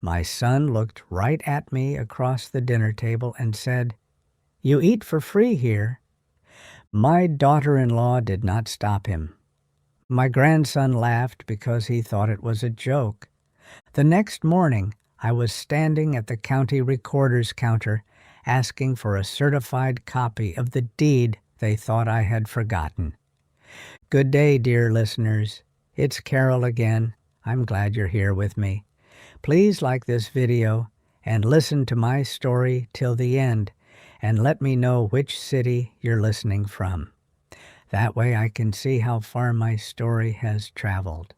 My son looked right at me across the dinner table and said, "You eat for free here." My daughter-in-law did not stop him. My grandson laughed because he thought it was a joke. The next morning, I was standing at the county recorder's counter asking for a certified copy of the deed they thought I had forgotten. Good day, dear listeners. It's Carol again. I'm glad you're here with me. Please like this video and listen to my story till the end, and let me know which city you're listening from. That way I can see how far my story has traveled.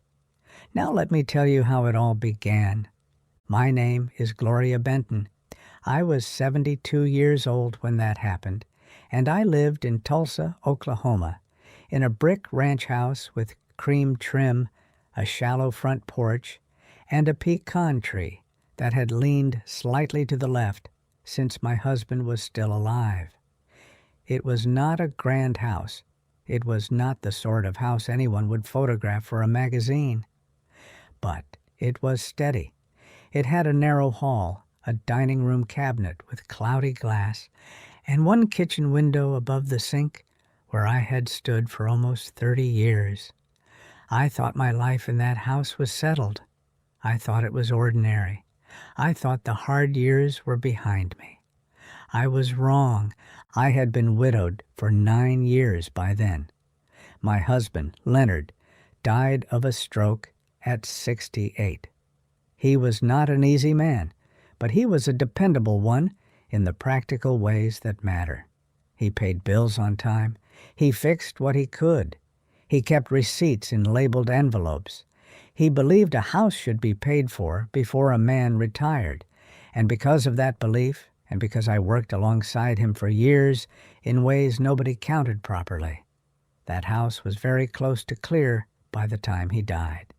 Now let me tell you how it all began. My name is Gloria Benton. I was 72 years old when that happened, and I lived in Tulsa, Oklahoma, in a brick ranch house with cream trim, a shallow front porch, and a pecan tree that had leaned slightly to the left since my husband was still alive. It was not a grand house. It was not the sort of house anyone would photograph for a magazine. But it was steady. It had a narrow hall, a dining room cabinet with cloudy glass, and one kitchen window above the sink where I had stood for almost 30 years. I thought my life in that house was settled. I thought it was ordinary. I thought the hard years were behind me. I was wrong. I had been widowed for 9 years by then. My husband, Leonard, died of a stroke at 68. He was not an easy man, but he was a dependable one in the practical ways that matter. He paid bills on time. He fixed what he could. He kept receipts in labeled envelopes. He believed a house should be paid for before a man retired, and because of that belief, and because I worked alongside him for years in ways nobody counted properly, that house was very close to clear by the time he died.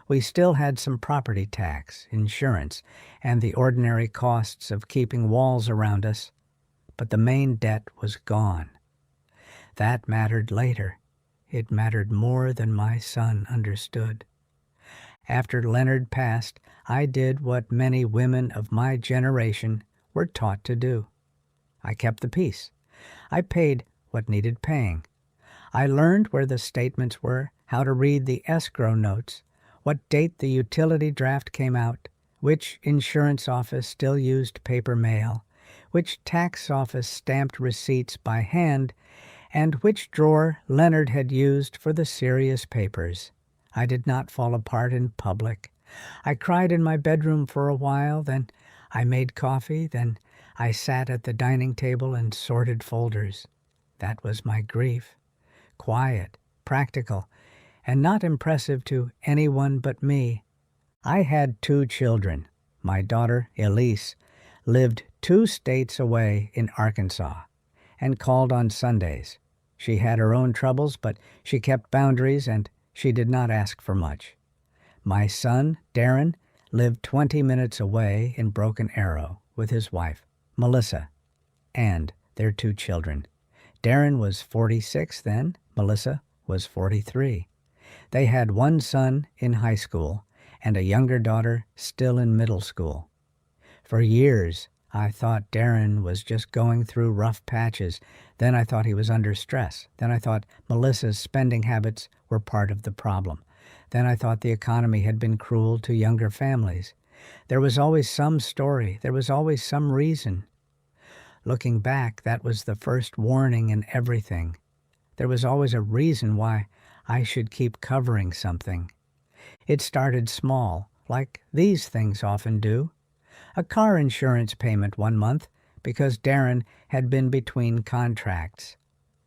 We still had some property tax, insurance, and the ordinary costs of keeping walls around us, but the main debt was gone. That mattered later. It mattered more than my son understood. After Leonard passed, I did what many women of my generation were taught to do. I kept the peace. I paid what needed paying. I learned where the statements were, how to read the escrow notes, what date the utility draft came out, which insurance office still used paper mail, which tax office stamped receipts by hand, and which drawer Leonard had used for the serious papers. I did not fall apart in public. I cried in my bedroom for a while, then I made coffee, then I sat at the dining table and sorted folders. That was my grief. Quiet, practical, and not impressive to anyone but me. I had 2 children. My daughter, Elise, lived 2 states away in Arkansas and called on Sundays. She had her own troubles, but she kept boundaries and she did not ask for much. My son, Darren, lived 20 minutes away in Broken Arrow with his wife, Melissa, and their 2 children. Darren was 46 then, Melissa was 43. They had 1 son in high school and a younger daughter still in middle school. For years, I thought Darren was just going through rough patches. Then I thought he was under stress. Then I thought Melissa's spending habits were part of the problem. Then I thought the economy had been cruel to younger families. There was always some story. There was always some reason. Looking back, that was the first warning in everything. There was always a reason why I should keep covering something. It started small, like these things often do. A car insurance payment one month because Darren had been between contracts.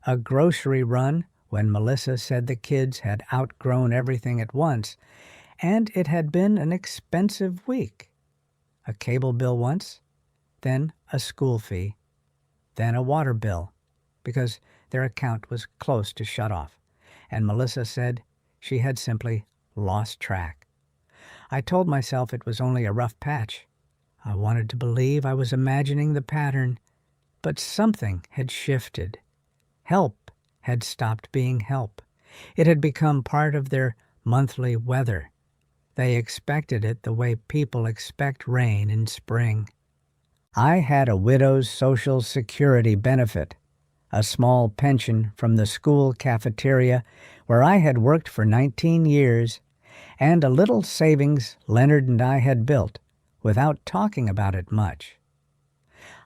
A grocery run when Melissa said the kids had outgrown everything at once, and it had been an expensive week. A cable bill once, then a school fee, then a water bill, because their account was close to shut off, and Melissa said she had simply lost track. I told myself it was only a rough patch. I wanted to believe I was imagining the pattern, but something had shifted. Help had stopped being help. It had become part of their monthly weather. They expected it the way people expect rain in spring. I had a widow's Social Security benefit, a small pension from the school cafeteria where I had worked for 19 years, and a little savings Leonard and I had built without talking about it much.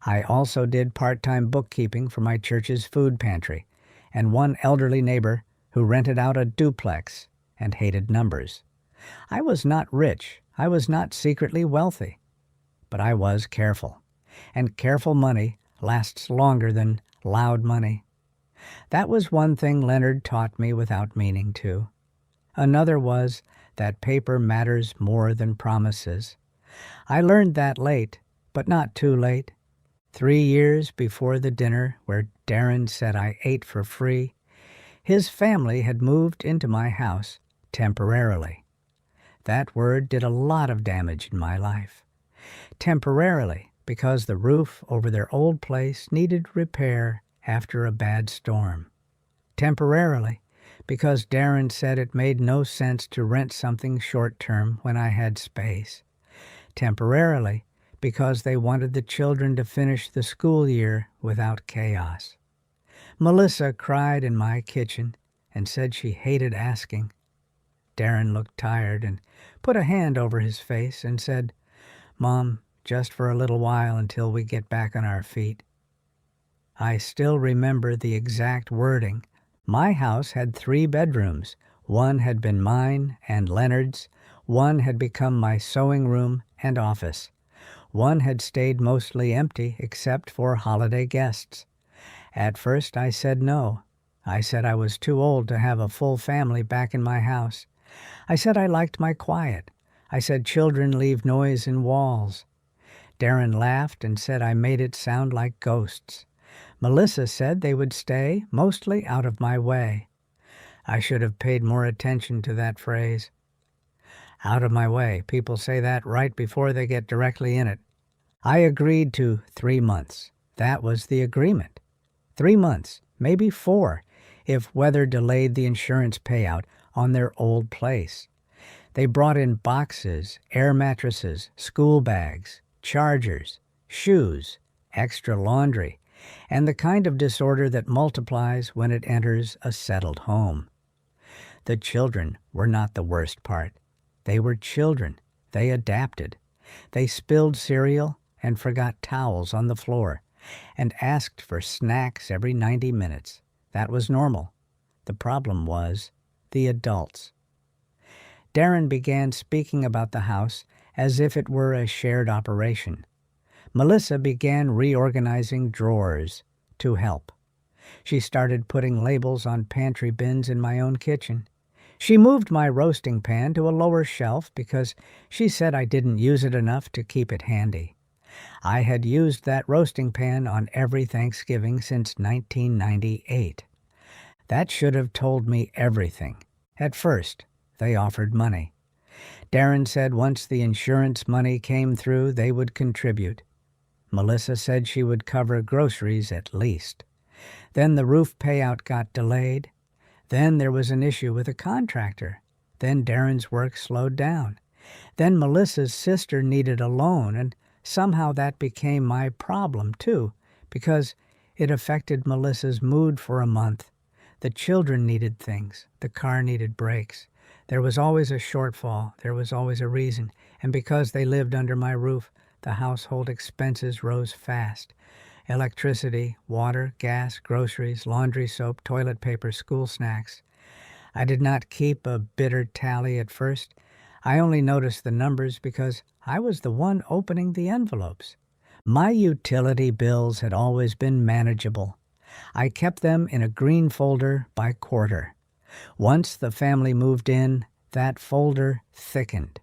I also did part-time bookkeeping for my church's food pantry and one elderly neighbor who rented out a duplex and hated numbers. I was not rich. I was not secretly wealthy. But I was careful. And careful money lasts longer than loud money. That was one thing Leonard taught me without meaning to. Another was that paper matters more than promises. I learned that late, but not too late. 3 years before the dinner where Darren said I ate for free, his family had moved into my house temporarily. That word did a lot of damage in my life. Temporarily, because the roof over their old place needed repair after a bad storm. Temporarily, because Darren said it made no sense to rent something short-term when I had space. Temporarily, because they wanted the children to finish the school year without chaos. Melissa cried in my kitchen and said she hated asking. Darren looked tired and put a hand over his face and said, "Mom, just for a little while until we get back on our feet." I still remember the exact wording. My house had 3 bedrooms. One had been mine and Leonard's. One had become my sewing room and office. One had stayed mostly empty except for holiday guests. At first I said no. I said I was too old to have a full family back in my house. I said I liked my quiet. I said children leave noise in walls. Darren laughed and said I made it sound like ghosts. Melissa said they would stay, mostly out of my way. I should have paid more attention to that phrase. Out of my way. People say that right before they get directly in it. I agreed to 3 months. That was the agreement. 3 months, maybe 4, if weather delayed the insurance payout on their old place. They brought in boxes, air mattresses, school bags, chargers, shoes, extra laundry, and the kind of disorder that multiplies when it enters a settled home. The children were not the worst part. They were children. They adapted. They spilled cereal and forgot towels on the floor and asked for snacks every 90 minutes. That was normal. The problem was the adults. Darren began speaking about the house as if it were a shared operation. Melissa began reorganizing drawers to help. She started putting labels on pantry bins in my own kitchen. She moved my roasting pan to a lower shelf because she said I didn't use it enough to keep it handy. I had used that roasting pan on every Thanksgiving since 1998. That should have told me everything. At first, they offered money. Darren said once the insurance money came through, they would contribute. Melissa said she would cover groceries at least. Then the roof payout got delayed. Then there was an issue with a contractor. Then Darren's work slowed down. Then Melissa's sister needed a loan, and somehow that became my problem too, because it affected Melissa's mood for a month. The children needed things. The car needed brakes. There was always a shortfall. There was always a reason. And because they lived under my roof, the household expenses rose fast. Electricity, water, gas, groceries, laundry soap, toilet paper, school snacks. I did not keep a bitter tally at first. I only noticed the numbers because I was the one opening the envelopes. My utility bills had always been manageable. I kept them in a green folder by quarter. Once the family moved in, that folder thickened.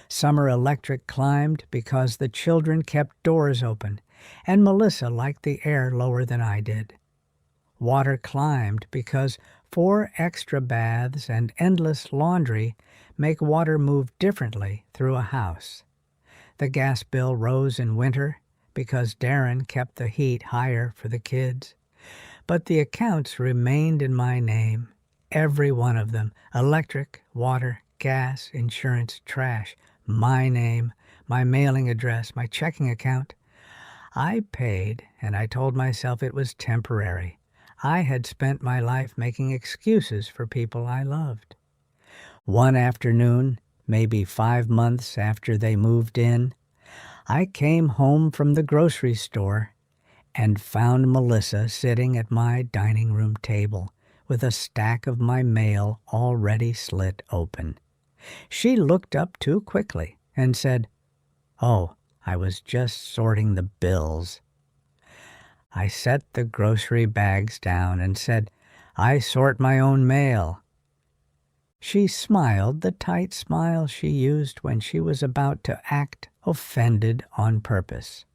Summer electric climbed because the children kept doors open, and Melissa liked the air lower than I did. Water climbed because 4 extra baths and endless laundry make water move differently through a house. The gas bill rose in winter because Darren kept the heat higher for the kids. But the accounts remained in my name, every one of them, electric, water, gas, insurance, trash, my name, my mailing address, my checking account. I paid, and I told myself it was temporary. I had spent my life making excuses for people I loved. One afternoon, maybe 5 months after they moved in, I came home from the grocery store and found Melissa sitting at my dining room table with a stack of my mail already slit open. She looked up too quickly and said, "Oh, I was just sorting the bills." I set the grocery bags down and said, "I sort my own mail." She smiled the tight smile she used when she was about to act offended on purpose.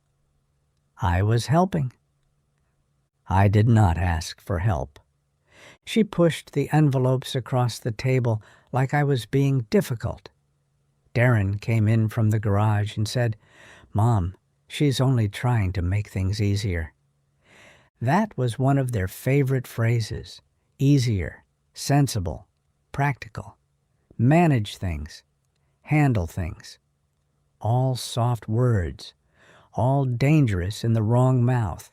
I was helping. I did not ask for help. She pushed the envelopes across the table like I was being difficult. Darren came in from the garage and said, "Mom, she's only trying to make things easier." That was one of their favorite phrases: easier, sensible, practical, manage things, handle things. All soft words, all dangerous in the wrong mouth.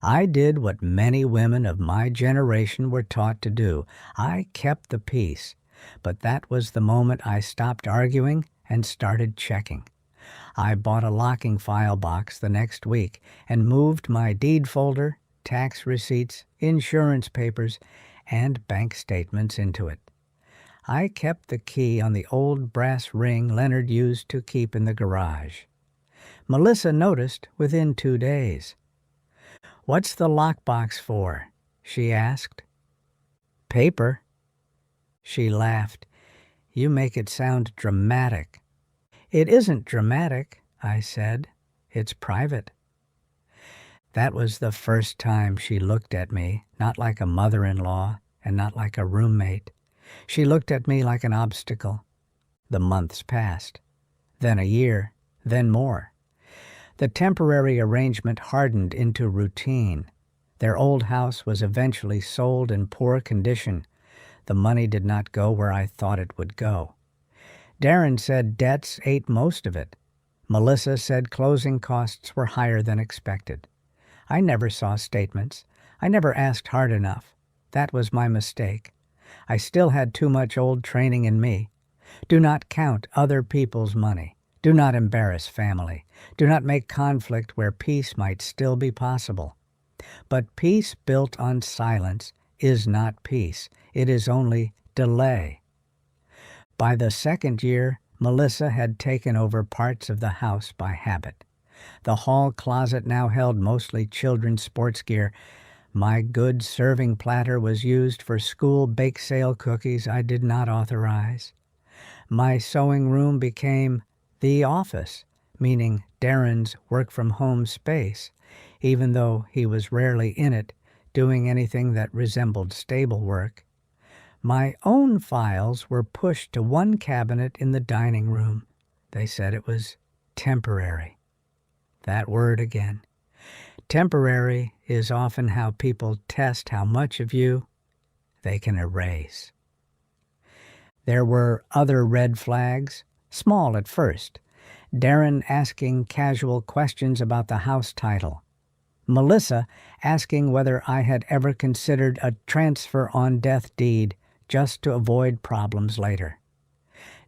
I did what many women of my generation were taught to do. I kept the peace, but that was the moment I stopped arguing and started checking. I bought a locking file box the next week and moved my deed folder, tax receipts, insurance papers, and bank statements into it. I kept the key on the old brass ring Leonard used to keep in the garage. Melissa noticed within 2 days. "What's the lockbox for?" she asked. "Paper." She laughed. "You make it sound dramatic." "It isn't dramatic," I said. "It's private." That was the first time she looked at me, not like a mother-in-law and not like a roommate. She looked at me like an obstacle. The months passed. Then a year, then more. The temporary arrangement hardened into routine. Their old house was eventually sold in poor condition. The money did not go where I thought it would go. Darren said debts ate most of it. Melissa said closing costs were higher than expected. I never saw statements. I never asked hard enough. That was my mistake. I still had too much old training in me. Do not count other people's money. Do not embarrass family. Do not make conflict where peace might still be possible. But peace built on silence is not peace. It is only delay. By the second year, Melissa had taken over parts of the house by habit. The hall closet now held mostly children's sports gear. My good serving platter was used for school bake sale cookies I did not authorize. My sewing room became the office, meaning Darren's work-from-home space, even though he was rarely in it, doing anything that resembled stable work. My own files were pushed to one cabinet in the dining room. They said it was temporary. That word again. Temporary is often how people test how much of you they can erase. There were other red flags, small at first. Darren asking casual questions about the house title. Melissa asking whether I had ever considered a transfer on death deed just to avoid problems later.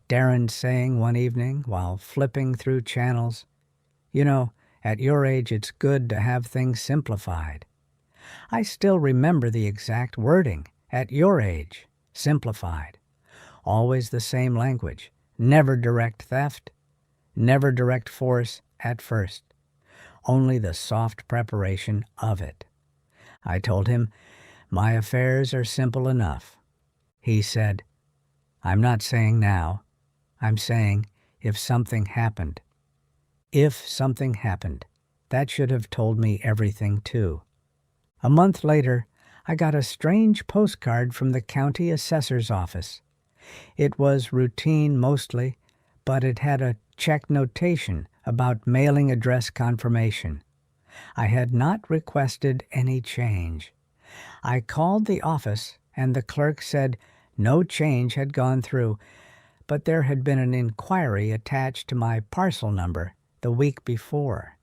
Darren saying one evening while flipping through channels, "You know, at your age it's good to have things simplified." I still remember the exact wording. At your age, simplified. Always the same language. Never direct theft. Never direct force at first. Only the soft preparation of it. I told him, "My affairs are simple enough." He said, "I'm not saying now. I'm saying if something happened." If something happened. That should have told me everything too. A month later, I got a strange postcard from the county assessor's office. It was routine mostly, but it had a check notation about mailing address confirmation. I had not requested any change. I called the office, and the clerk said no change had gone through, but there had been an inquiry attached to my parcel number the week before.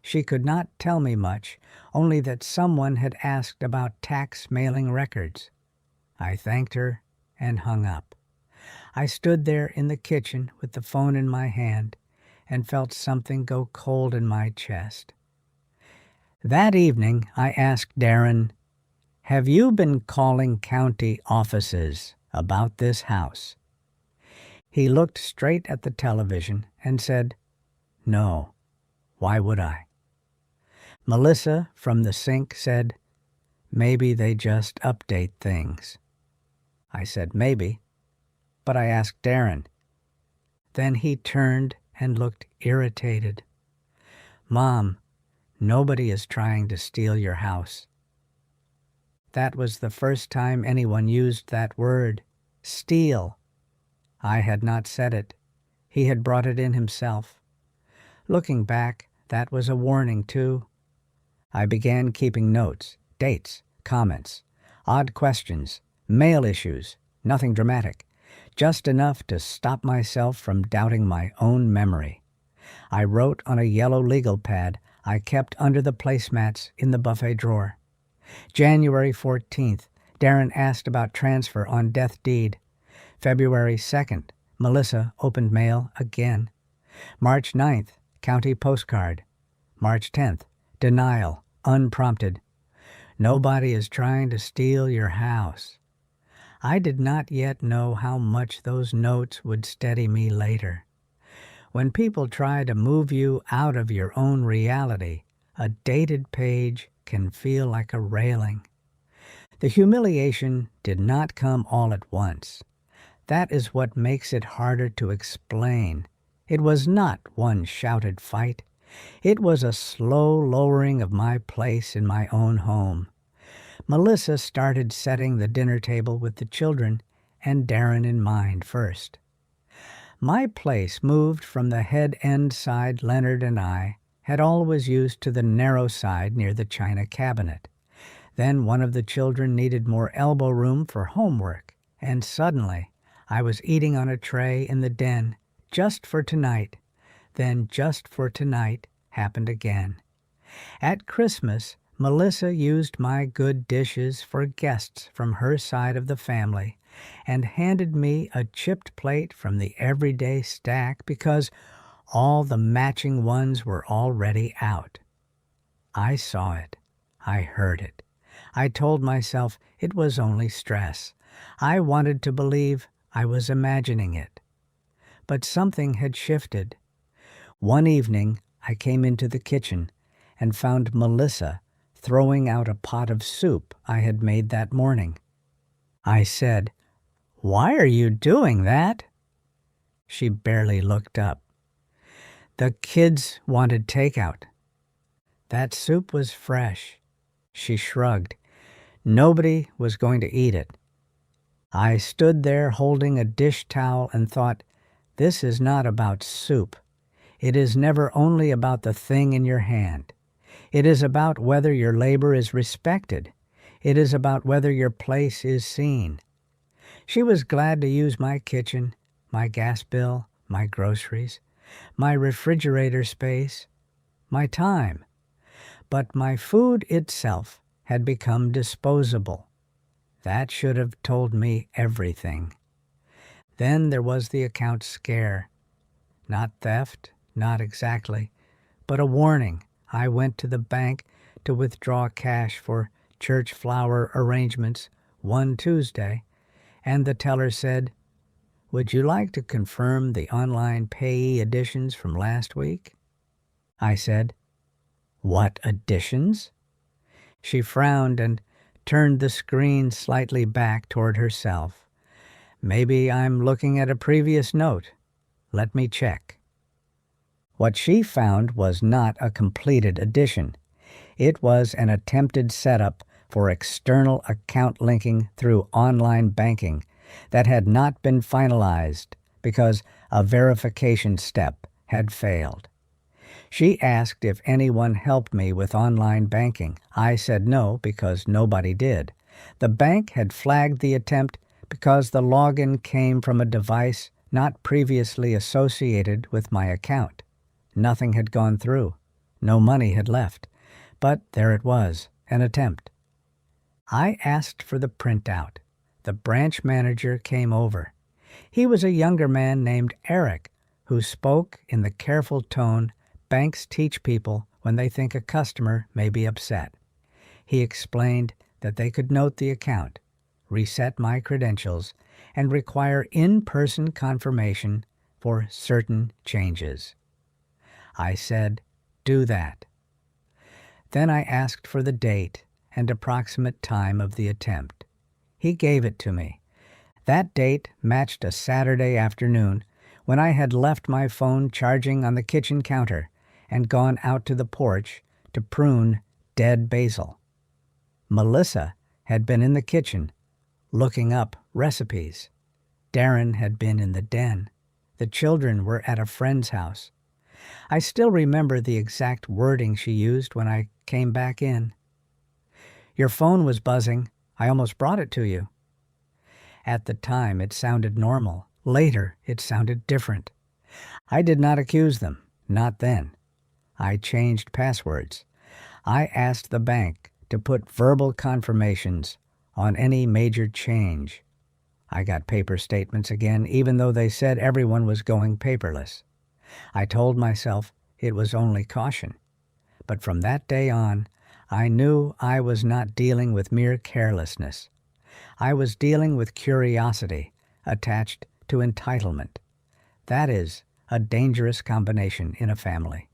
She could not tell me much, only that someone had asked about tax mailing records. I thanked her and hung up. I stood there in the kitchen with the phone in my hand and felt something go cold in my chest. That evening, I asked Darren, "Have you been calling county offices about this house?" He looked straight at the television and said, "No, why would I?" Melissa from the sink said, "Maybe they just update things." I said, "Maybe," but I asked Darren. Then he turned and looked irritated. "Mom, nobody is trying to steal your house." That was the first time anyone used that word, steal. I had not said it. He had brought it in himself. Looking back, that was a warning, too. I began keeping notes, dates, comments, odd questions, mail issues, nothing dramatic, just enough to stop myself from doubting my own memory. I wrote on a yellow legal pad I kept under the placemats in the buffet drawer. January 14th, Darren asked about transfer on death deed. February 2nd, Melissa opened mail again. March 9th, county postcard. March 10th, denial, unprompted. Nobody is trying to steal your house. I did not yet know how much those notes would steady me later. When people try to move you out of your own reality, a dated page can feel like a railing. The humiliation did not come all at once. That is what makes it harder to explain. It was not one shouted fight. It was a slow lowering of my place in my own home. Melissa started setting the dinner table with the children and Darren in mind first. My place moved from the head-end side Leonard and I had always used to the narrow side near the china cabinet. Then one of the children needed more elbow room for homework, and suddenly I was eating on a tray in the den, just for tonight. Then just for tonight happened again. At Christmas, Melissa used my good dishes for guests from her side of the family and handed me a chipped plate from the everyday stack because all the matching ones were already out. I saw it. I heard it. I told myself it was only stress. I wanted to believe I was imagining it. But something had shifted. One evening, I came into the kitchen and found Melissa throwing out a pot of soup I had made that morning. I said, "Why are you doing that?" She barely looked up. "The kids wanted takeout." That soup was fresh. She shrugged. Nobody was going to eat it. I stood there holding a dish towel and thought, this is not about soup. It is never only about the thing in your hand. It is about whether your labor is respected. It is about whether your place is seen. She was glad to use my kitchen, my gas bill, my groceries, my refrigerator space, my time. But my food itself had become disposable. That should have told me everything. Then there was the account scare. Not theft, not exactly, but a warning. I went to the bank to withdraw cash for church flower arrangements one Tuesday, and the teller said, "Would you like to confirm the online payee additions from last week?" I said, "What additions?" She frowned and turned the screen slightly back toward herself. "Maybe I'm looking at a previous note. Let me check." What she found was not a completed addition. It was an attempted setup for external account linking through online banking that had not been finalized because a verification step had failed. She asked if anyone helped me with online banking. I said no because nobody did. The bank had flagged the attempt because the login came from a device not previously associated with my account. Nothing had gone through. No money had left. But there it was, an attempt. I asked for the printout. The branch manager came over. He was a younger man named Eric, who spoke in the careful tone banks teach people when they think a customer may be upset. He explained that they could note the account, reset my credentials, and require in-person confirmation for certain changes. I said, "Do that." Then I asked for the date and approximate time of the attempt. He gave it to me. That date matched a Saturday afternoon when I had left my phone charging on the kitchen counter and gone out to the porch to prune dead basil. Melissa had been in the kitchen looking up recipes. Darren had been in the den. The children were at a friend's house. I still remember the exact wording she used when I came back in. "Your phone was buzzing. I almost brought it to you." At the time, it sounded normal. Later, it sounded different. I did not accuse them, not then. I changed passwords. I asked the bank to put verbal confirmations on any major change. I got paper statements again, even though they said everyone was going paperless. I told myself it was only caution. But from that day on, I knew I was not dealing with mere carelessness. I was dealing with curiosity attached to entitlement. That is a dangerous combination in a family.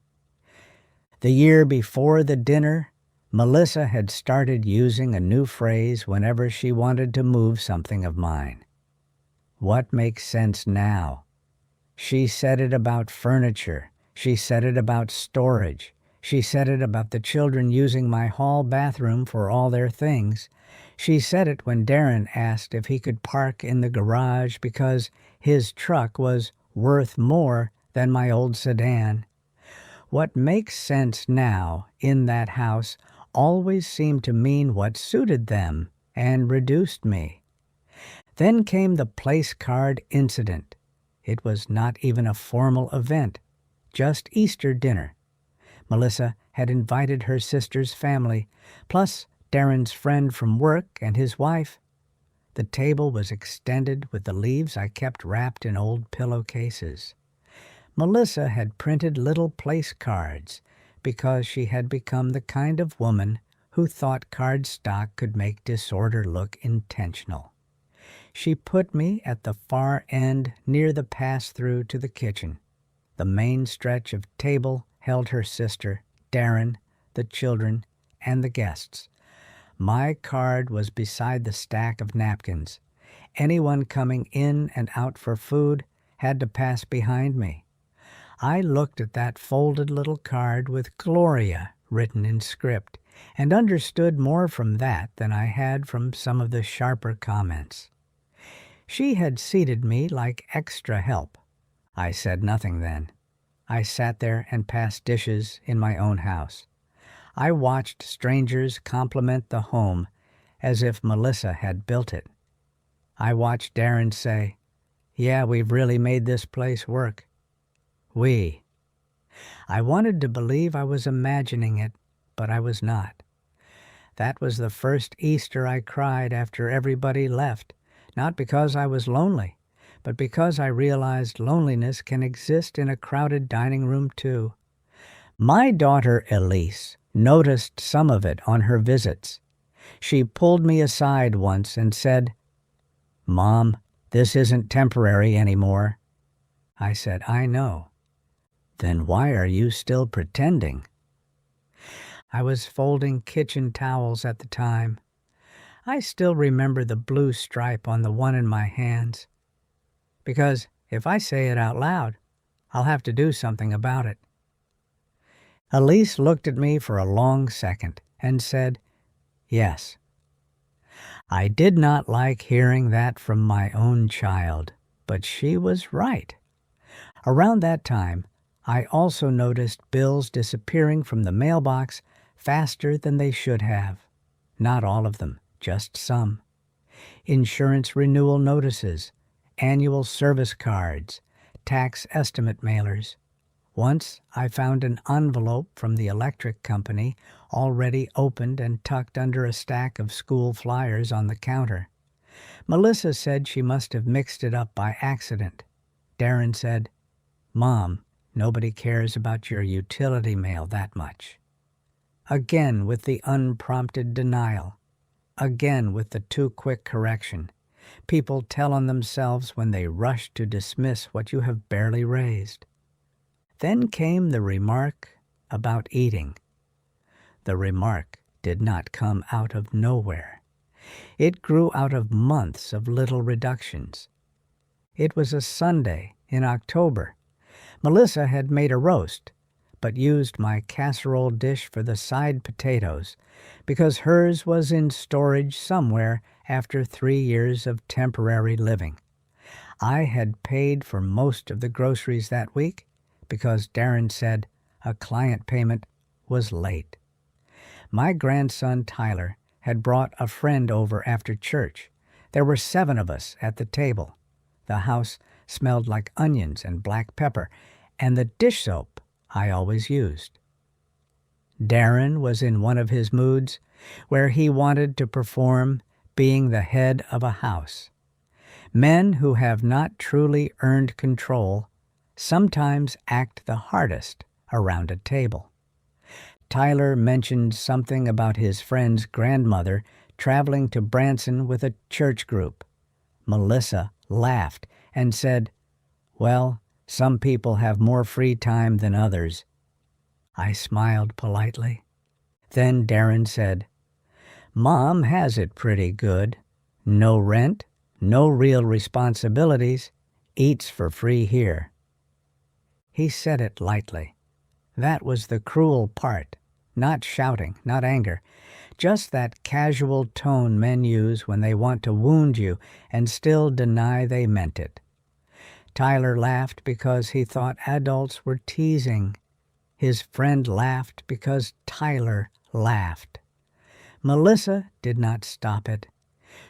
The year before the dinner, Melissa had started using a new phrase whenever she wanted to move something of mine. What makes sense now? She said it about furniture. She said it about storage. She said it about the children using my hall bathroom for all their things. She said it when Darren asked if he could park in the garage because his truck was worth more than my old sedan. What makes sense now in that house always seemed to mean what suited them and reduced me. Then came the place card incident. It was not even a formal event, just Easter dinner. Melissa had invited her sister's family, plus Darren's friend from work and his wife. The table was extended with the leaves I kept wrapped in old pillowcases. Melissa had printed little place cards because she had become the kind of woman who thought cardstock could make disorder look intentional. She put me at the far end near the pass-through to the kitchen. The main stretch of table held her sister, Darren, the children, and the guests. My card was beside the stack of napkins. Anyone coming in and out for food had to pass behind me. I looked at that folded little card with Gloria written in script and understood more from that than I had from some of the sharper comments. She had seated me like extra help. I said nothing then. I sat there and passed dishes in my own house. I watched strangers compliment the home as if Melissa had built it. I watched Darren say, "Yeah, we've really made this place work." We. I wanted to believe I was imagining it, but I was not. That was the first Easter I cried after everybody left, not because I was lonely, but because I realized loneliness can exist in a crowded dining room too. My daughter Elise noticed some of it on her visits. She pulled me aside once and said, "Mom, this isn't temporary anymore." I said, "I know." "Then why are you still pretending?" I was folding kitchen towels at the time. I still remember the blue stripe on the one in my hands. Because if I say it out loud, I'll have to do something about it. Elise looked at me for a long second and said, "Yes." I did not like hearing that from my own child, but she was right. Around that time, I also noticed bills disappearing from the mailbox faster than they should have. Not all of them, just some. Insurance renewal notices, annual service cards, tax estimate mailers. Once I found an envelope from the electric company already opened and tucked under a stack of school flyers on the counter. Melissa said she must have mixed it up by accident. Darren said, "Mom, nobody cares about your utility mail that much." Again with the unprompted denial. Again with the too quick correction. People tell on themselves when they rush to dismiss what you have barely raised. Then came the remark about eating. The remark did not come out of nowhere. It grew out of months of little reductions. It was a Sunday in October. Melissa had made a roast, but used my casserole dish for the side potatoes because hers was in storage somewhere after 3 years of temporary living. I had paid for most of the groceries that week because Darren said a client payment was late. My grandson Tyler had brought a friend over after church. There were 7 of us at the table. The house smelled like onions and black pepper, and the dish soap I always used. Darren was in one of his moods where he wanted to perform being the head of a house. Men who have not truly earned control sometimes act the hardest around a table. Tyler mentioned something about his friend's grandmother traveling to Branson with a church group. Melissa laughed and said, "Well, some people have more free time than others." I smiled politely. Then Darren said, "Mom has it pretty good. No rent, no real responsibilities, eats for free here." He said it lightly. That was the cruel part. Not shouting, not anger. Just that casual tone men use when they want to wound you and still deny they meant it. Tyler laughed because he thought adults were teasing. His friend laughed because Tyler laughed. Melissa did not stop it.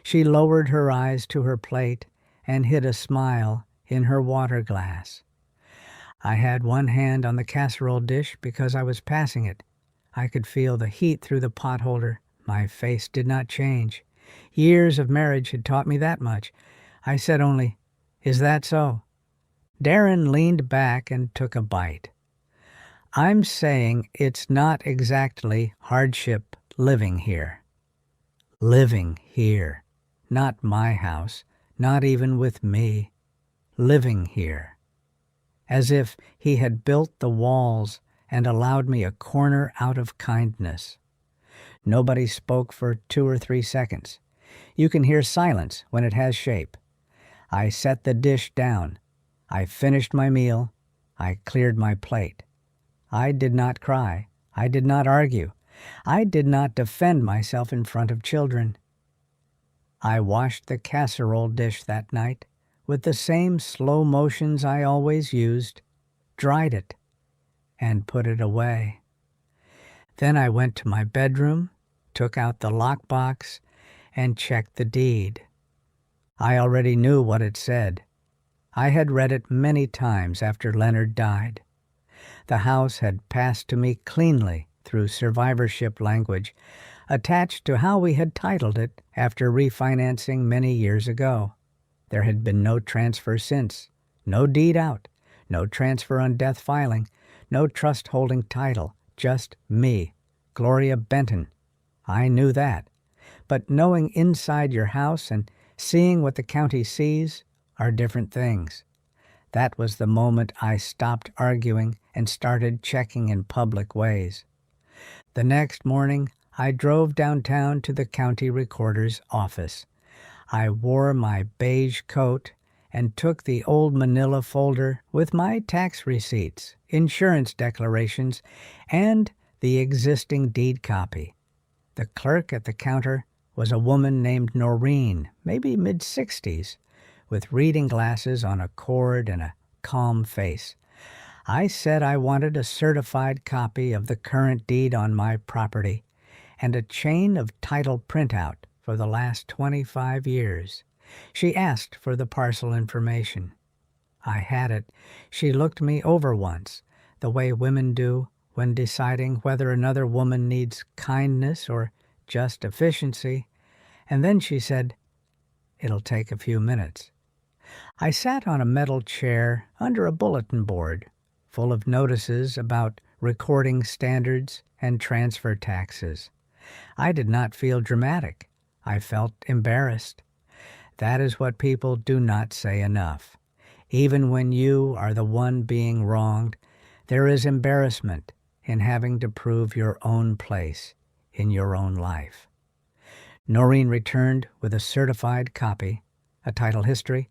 She lowered her eyes to her plate and hid a smile in her water glass. I had one hand on the casserole dish because I was passing it. I could feel the heat through the potholder. My face did not change. Years of marriage had taught me that much. I said only, "Is that so?" Darren leaned back and took a bite. "I'm saying it's not exactly hardship living here." Living here. Not my house. Not even with me. Living here. As if he had built the walls and allowed me a corner out of kindness. Nobody spoke for 2 or 3 seconds. You can hear silence when it has shape. I set the dish down. I finished my meal. I cleared my plate. I did not cry. I did not argue. I did not defend myself in front of children. I washed the casserole dish that night with the same slow motions I always used, dried it, and put it away. Then I went to my bedroom, took out the lockbox, and checked the deed. I already knew what it said. I had read it many times after Leonard died. The house had passed to me cleanly through survivorship language, attached to how we had titled it after refinancing many years ago. There had been no transfer since, no deed out, no transfer on death filing, no trust holding title, just me, Gloria Benton. I knew that. But knowing inside your house and seeing what the county sees are different things. That was the moment I stopped arguing and started checking in public ways. The next morning, I drove downtown to the county recorder's office. I wore my beige coat and took the old manila folder with my tax receipts, insurance declarations, and the existing deed copy. The clerk at the counter was a woman named Noreen, maybe mid-60s, with reading glasses on a cord and a calm face. I said I wanted a certified copy of the current deed on my property and a chain of title printout for the last 25 years. She asked for the parcel information. I had it. She looked me over once, the way women do when deciding whether another woman needs kindness or just efficiency, and then she said, "It'll take a few minutes." I sat on a metal chair under a bulletin board full of notices about recording standards and transfer taxes. I did not feel dramatic. I felt embarrassed. That is what people do not say enough. Even when you are the one being wronged, there is embarrassment in having to prove your own place in your own life. Noreen returned with a certified copy, a title history,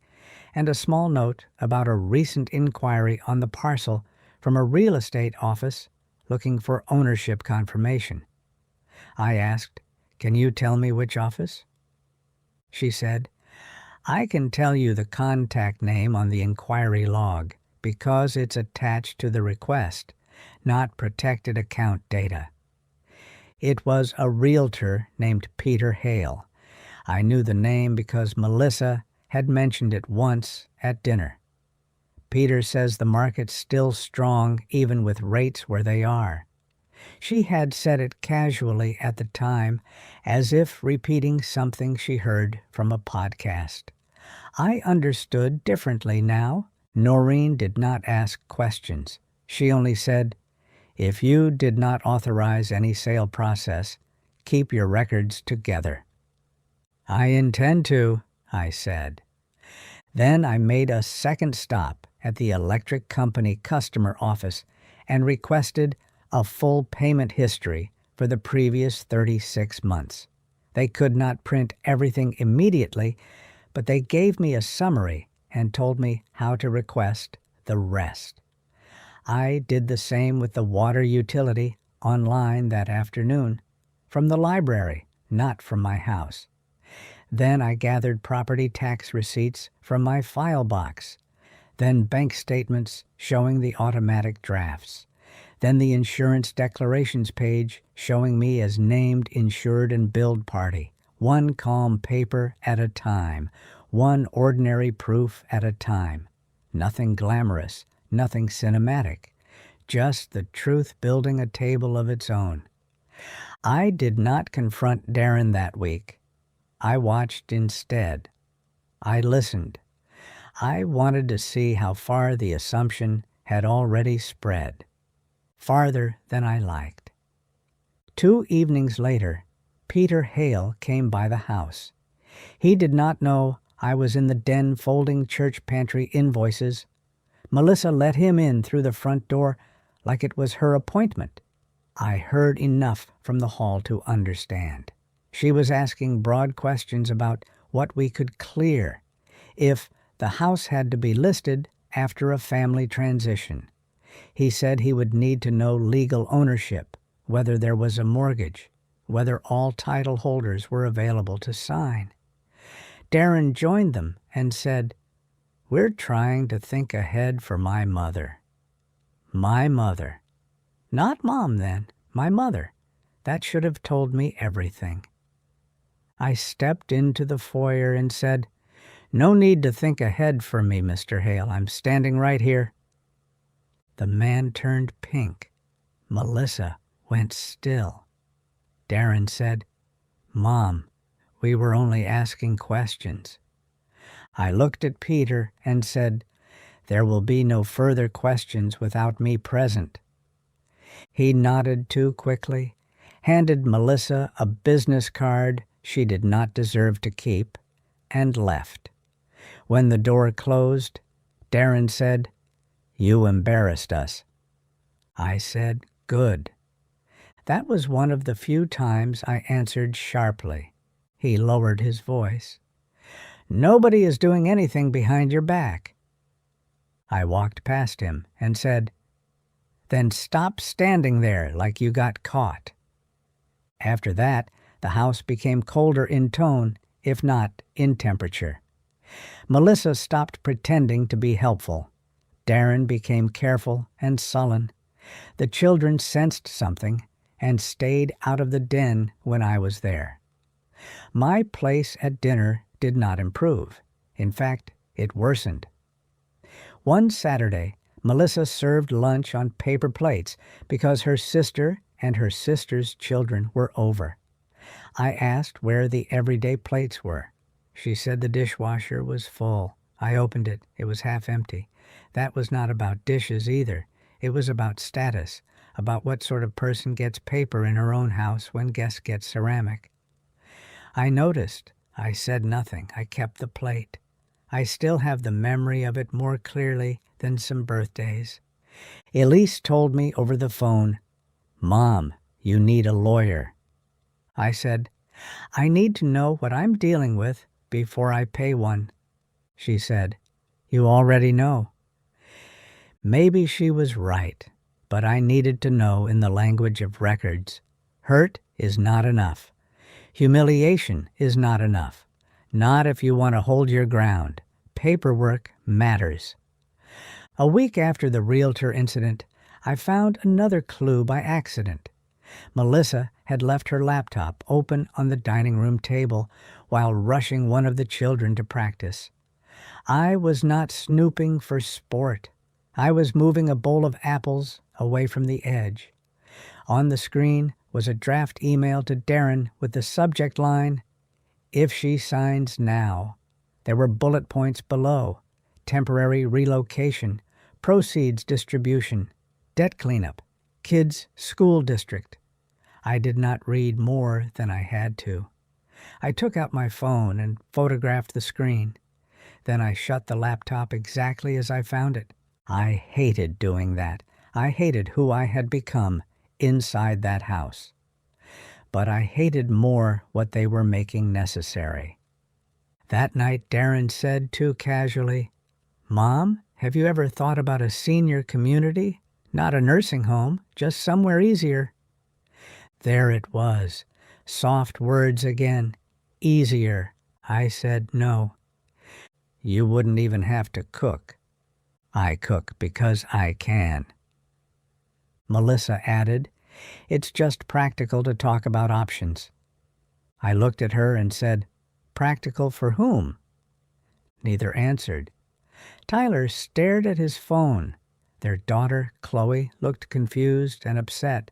and a small note about a recent inquiry on the parcel from a real estate office looking for ownership confirmation. I asked, "Can you tell me which office?" She said, "I can tell you the contact name on the inquiry log because it's attached to the request, not protected account data." It was a realtor named Peter Hale. I knew the name because Melissa had mentioned it once at dinner. Peter says the market's still strong even with rates where they are. She had said it casually at the time, as if repeating something she heard from a podcast. I understood differently now. Noreen did not ask questions. She only said, "If you did not authorize any sale process, keep your records together." "I intend to," I said. Then I made a second stop at the electric company customer office and requested a full payment history for the previous 36 months. They could not print everything immediately, but they gave me a summary and told me how to request the rest. I did the same with the water utility online that afternoon, from the library, not from my house. Then I gathered property tax receipts from my file box, then bank statements showing the automatic drafts, then the insurance declarations page showing me as named insured and billed party, one calm paper at a time, one ordinary proof at a time. Nothing glamorous, nothing cinematic, just the truth building a table of its own. I did not confront Darren that week. I watched instead. I listened. I wanted to see how far the assumption had already spread. Farther than I liked. 2 evenings later, Peter Hale came by the house. He did not know I was in the den folding church pantry invoices. Melissa let him in through the front door like it was her appointment. I heard enough from the hall to understand. She was asking broad questions about what we could clear, if the house had to be listed after a family transition. He said he would need to know legal ownership, whether there was a mortgage, whether all title holders were available to sign. Darren joined them and said, "We're trying to think ahead for my mother." My mother. Not Mom then, my mother. That should have told me everything. I stepped into the foyer and said, "No need to think ahead for me, Mr. Hale. I'm standing right here." The man turned pink. Melissa went still. Darren said, "Mom, we were only asking questions." I looked at Peter and said, "There will be no further questions without me present." He nodded too quickly, handed Melissa a business card she did not deserve to keep, and left. When the door closed, Darren said, "You embarrassed us." I said, "Good." That was one of the few times I answered sharply. He lowered his voice. "Nobody is doing anything behind your back." I walked past him and said, "Then stop standing there like you got caught." After that, the house became colder in tone, if not in temperature. Melissa stopped pretending to be helpful. Darren became careful and sullen. The children sensed something and stayed out of the den when I was there. My place at dinner did not improve. In fact, it worsened. One Saturday, Melissa served lunch on paper plates because her sister and her sister's children were over. I asked where the everyday plates were. She said the dishwasher was full. I opened it. It was half empty. That was not about dishes either. It was about status, about what sort of person gets paper in her own house when guests get ceramic. I noticed. I said nothing. I kept the plate. I still have the memory of it more clearly than some birthdays. Elise told me over the phone, "Mom, you need a lawyer." I said, "I need to know what I'm dealing with before I pay one." She said, "You already know." Maybe she was right, but I needed to know in the language of records. Hurt is not enough. Humiliation is not enough. Not if you want to hold your ground. Paperwork matters. A week after the realtor incident, I found another clue by accident. Melissa had left her laptop open on the dining room table while rushing one of the children to practice. I was not snooping for sport. I was moving a bowl of apples away from the edge. On the screen was a draft email to Darren with the subject line, "If she signs now." There were bullet points below: temporary relocation, proceeds distribution, debt cleanup, kids' school district. I did not read more than I had to. I took out my phone and photographed the screen. Then I shut the laptop exactly as I found it. I hated doing that. I hated who I had become inside that house. But I hated more what they were making necessary. That night Darren said too casually, "Mom, have you ever thought about a senior community? Not a nursing home, just somewhere easier." There it was. Soft words again. Easier. I said no. "You wouldn't even have to cook." "I cook because I can." Melissa added, "It's just practical to talk about options." I looked at her and said, "Practical for whom?" Neither answered. Tyler stared at his phone. Their daughter, Chloe, looked confused and upset.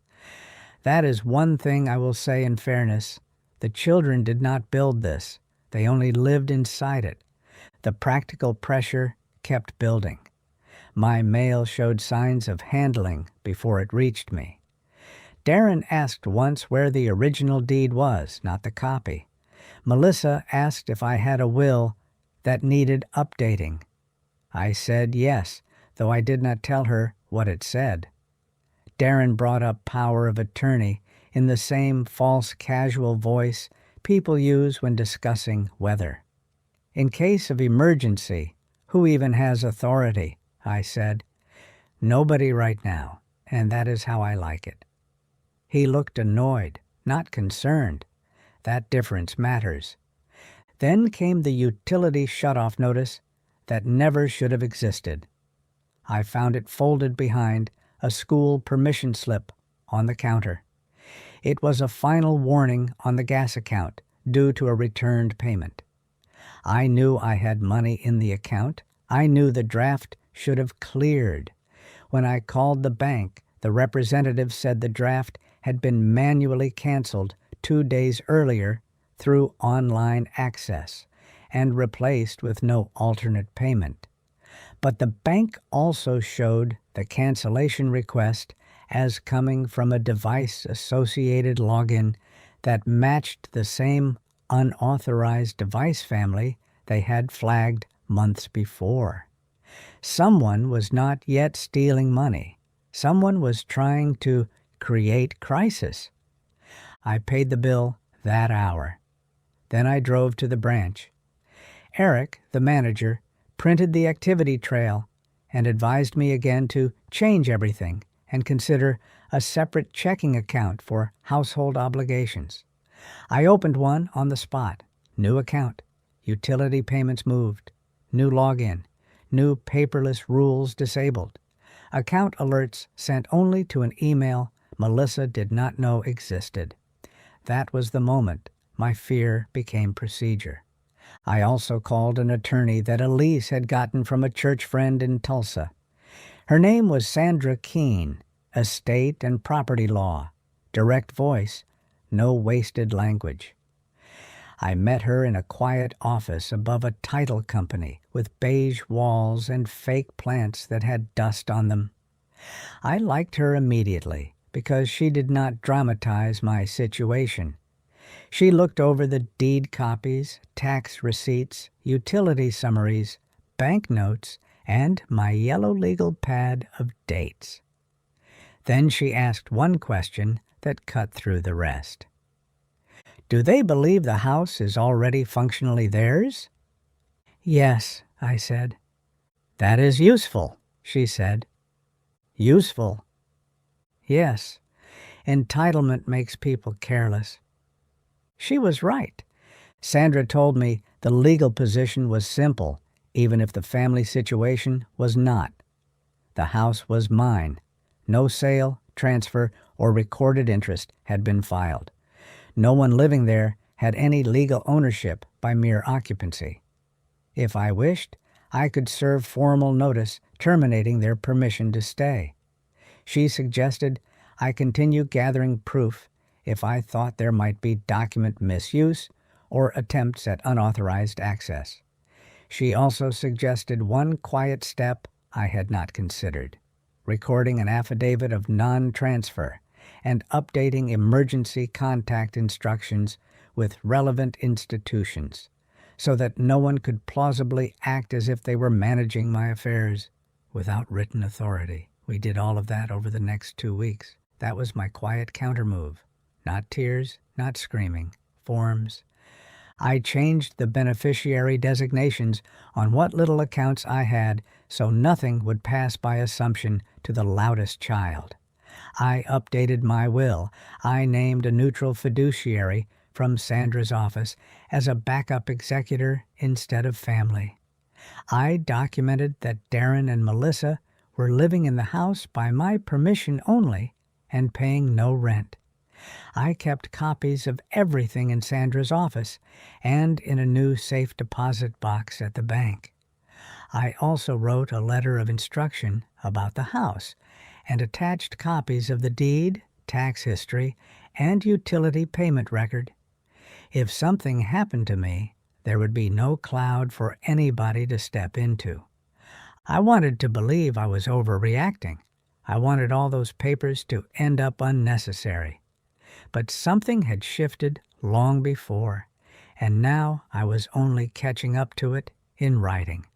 That is one thing I will say in fairness. The children did not build this. They only lived inside it. The practical pressure kept building. My mail showed signs of handling before it reached me. Darren asked once where the original deed was, not the copy. Melissa asked if I had a will that needed updating. I said yes, though I did not tell her what it said. Darren brought up power of attorney in the same false casual voice people use when discussing weather. "In case of emergency, who even has authority?" I said. "Nobody right now, and that is how I like it." He looked annoyed, not concerned. That difference matters. Then came the utility shutoff notice that never should have existed. I found it folded behind a school permission slip on the counter. It was a final warning on the gas account due to a returned payment. I knew I had money in the account. I knew the draft should have cleared. When I called the bank, the representative said the draft had been manually canceled 2 days earlier through online access and replaced with no alternate payment. But the bank also showed the cancellation request as coming from a device-associated login that matched the same unauthorized device family they had flagged months before. Someone was not yet stealing money. Someone was trying to create crisis. I paid the bill that hour. Then I drove to the branch. Eric, the manager, printed the activity trail and advised me again to change everything and consider a separate checking account for household obligations. I opened one on the spot. New account. Utility payments moved. New login. New paperless rules disabled. Account alerts sent only to an email Melissa did not know existed. That was the moment my fear became procedure. I also called an attorney that Elise had gotten from a church friend in Tulsa. Her name was Sandra Keene, estate and property law, direct voice, no wasted language. I met her in a quiet office above a title company with beige walls and fake plants that had dust on them. I liked her immediately because she did not dramatize my situation. She looked over the deed copies, tax receipts, utility summaries, bank notes, and my yellow legal pad of dates. Then she asked one question that cut through the rest. Do they believe the house is already functionally theirs? Yes, I said. That is useful, she said. Useful? Yes. Entitlement makes people careless. She was right. Sandra told me the legal position was simple, even if the family situation was not. The house was mine. No sale, transfer, or recorded interest had been filed. No one living there had any legal ownership by mere occupancy. If I wished, I could serve formal notice terminating their permission to stay. She suggested I continue gathering proof if I thought there might be document misuse or attempts at unauthorized access. She also suggested one quiet step I had not considered: recording an affidavit of non-transfer and updating emergency contact instructions with relevant institutions so that no one could plausibly act as if they were managing my affairs without written authority. We did all of that over the next 2 weeks. That was my quiet countermove. Not tears, not screaming. Forms. I changed the beneficiary designations on what little accounts I had so nothing would pass by assumption to the loudest child. I updated my will. I named a neutral fiduciary from Sandra's office as a backup executor instead of family. I documented that Darren and Melissa were living in the house by my permission only and paying no rent. I kept copies of everything in Sandra's office and in a new safe deposit box at the bank. I also wrote a letter of instruction about the house and attached copies of the deed, tax history, and utility payment record. If something happened to me, there would be no cloud for anybody to step into. I wanted to believe I was overreacting. I wanted all those papers to end up unnecessary. But something had shifted long before, and now I was only catching up to it in writing.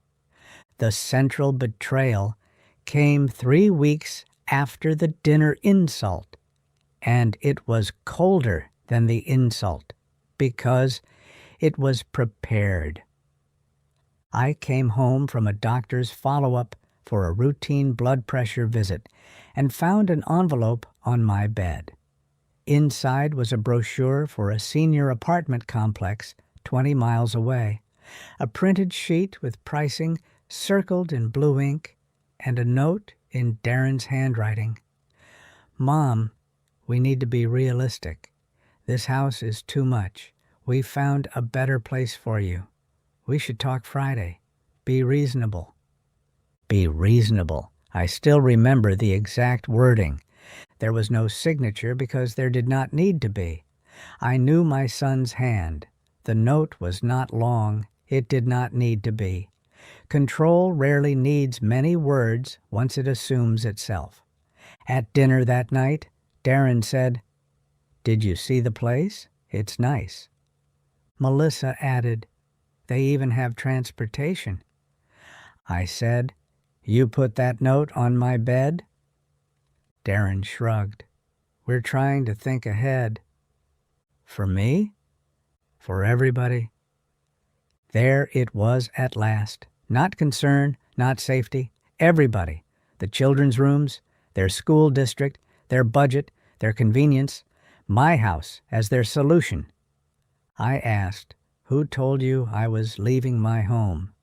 The central betrayal came 3 weeks after the dinner insult, and it was colder than the insult because it was prepared. I came home from a doctor's follow-up for a routine blood pressure visit and found an envelope on my bed. Inside was a brochure for a senior apartment complex 20 miles away, a printed sheet with pricing circled in blue ink, and a note in Darren's handwriting. Mom, we need to be realistic. This house is too much. We found a better place for you. We should talk Friday. Be reasonable. Be reasonable. I still remember the exact wording. There was no signature because there did not need to be. I knew my son's hand. The note was not long. It did not need to be. Control rarely needs many words once it assumes itself. At dinner that night, Darren said, "Did you see the place? It's nice." Melissa added, "They even have transportation." I said, "You put that note on my bed?" Darren shrugged. "We're trying to think ahead." For me? For everybody? There it was at last. Not concern, not safety. Everybody. The children's rooms, their school district, their budget, their convenience. My house as their solution. I asked, "Who told you I was leaving my home?"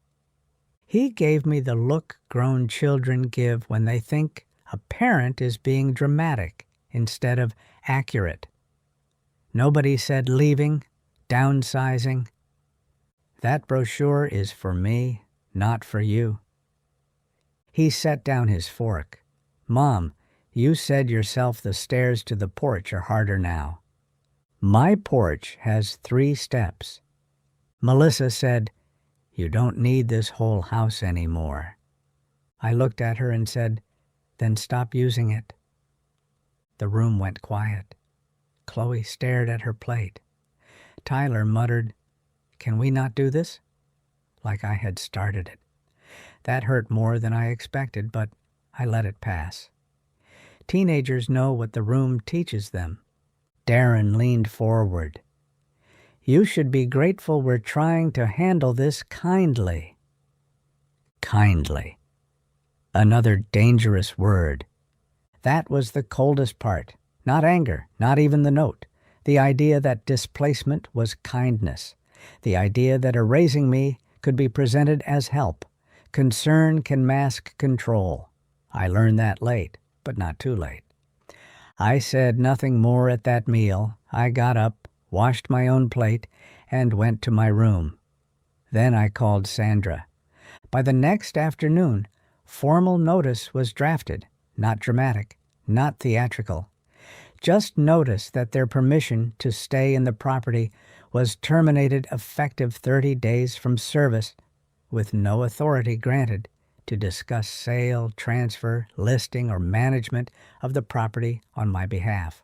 He gave me the look grown children give when they think a parent is being dramatic instead of accurate. Nobody said leaving, downsizing. That brochure is for me, not for you." He set down his fork. "Mom, you said yourself the stairs to the porch are harder now. My porch has 3 steps. Melissa said, 'You don't need this whole house anymore.' I looked at her and said, 'Then stop using it.'" The room went quiet. Chloe stared at her plate. Tyler muttered, "Can we not do this?" like I had started it. That hurt more than I expected, but I let it pass. Teenagers know what the room teaches them. Darren leaned forward. "You should be grateful we're trying to handle this kindly." Kindly. Another dangerous word. That was the coldest part. Not anger, not even the note. The idea that displacement was kindness. The idea that erasing me could be presented as help. Concern can mask control. I learned that late, but not too late. I said nothing more at that meal. I got up, washed my own plate, and went to my room. Then I called Sandra. By the next afternoon, formal notice was drafted. Not dramatic, not theatrical. Just notice that their permission to stay in the property was terminated effective 30 days from service, with no authority granted to discuss sale, transfer, listing, or management of the property on my behalf.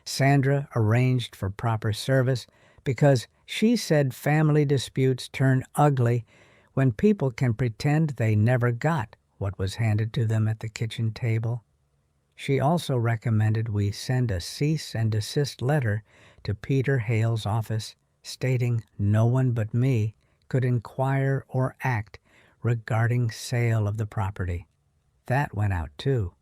Sandra arranged for proper service because she said family disputes turn ugly when people can pretend they never got what was handed to them at the kitchen table. She also recommended we send a cease and desist letter to Peter Hale's office stating no one but me could inquire or act regarding sale of the property. That went out too.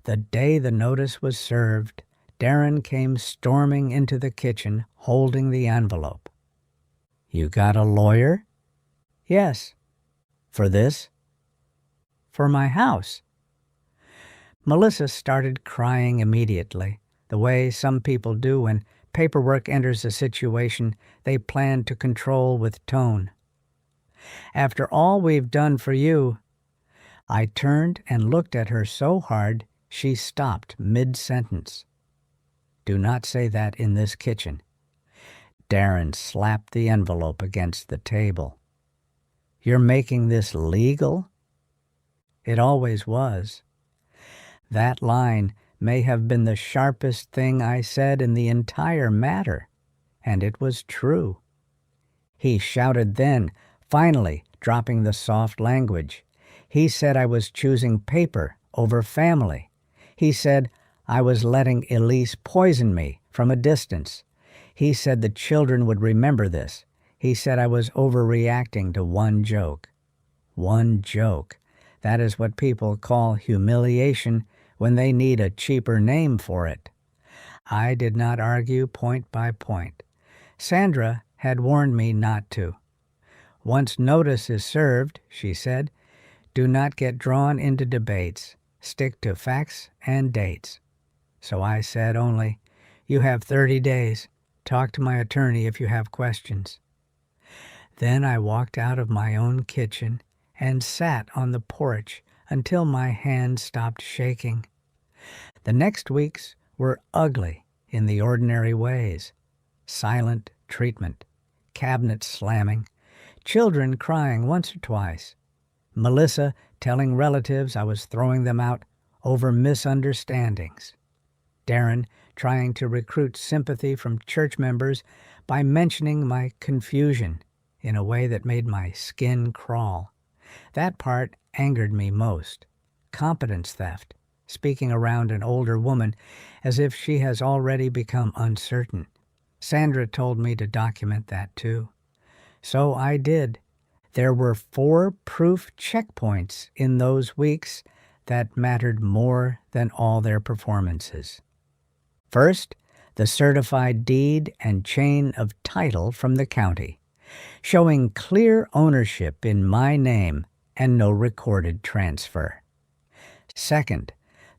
The day the notice was served, Darren came storming into the kitchen holding the envelope. "You got a lawyer?" "Yes." "For this?" "For my house." Melissa started crying immediately, the way some people do when paperwork enters a situation they plan to control with tone. "After all we've done for you," I turned and looked at her so hard she stopped mid-sentence. "Do not say that in this kitchen." Darren slapped the envelope against the table. "You're making this legal?" "It always was." That line may have been the sharpest thing I said in the entire matter, and it was true. He shouted then, finally dropping the soft language. He said I was choosing paper over family. He said I was letting Elise poison me from a distance. He said the children would remember this. He said I was overreacting to one joke. One joke. That is what people call humiliation when they need a cheaper name for it. I did not argue point by point. Sandra had warned me not to. "Once notice is served," she said, "do not get drawn into debates. Stick to facts and dates." So I said only, "You have 30 days. Talk to my attorney if you have questions." Then I walked out of my own kitchen and sat on the porch until my hands stopped shaking. The next weeks were ugly in the ordinary ways. Silent treatment, cabinet slamming, children crying once or twice, Melissa telling relatives I was throwing them out over misunderstandings, Darren trying to recruit sympathy from church members by mentioning my confusion in a way that made my skin crawl. That part angered me most. Competence theft, speaking around an older woman as if she has already become uncertain. Sandra told me to document that too. So I did. There were 4 proof checkpoints in those weeks that mattered more than all their performances. First, the certified deed and chain of title from the county, showing clear ownership in my name and no recorded transfer. Second,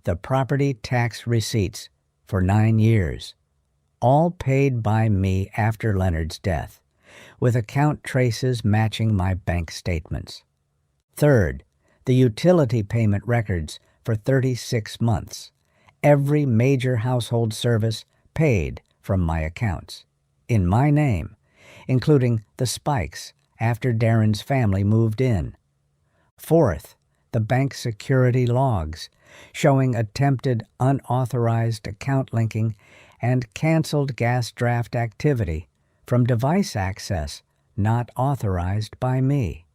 the property tax receipts for 9 years, all paid by me after Leonard's death, with account traces matching my bank statements. Third, the utility payment records for 36 months. Every major household service paid from my accounts, in my name, including the spikes after Darren's family moved in. Fourth, the bank security logs, showing attempted unauthorized account linking and canceled gas draft activity from device access not authorized by me.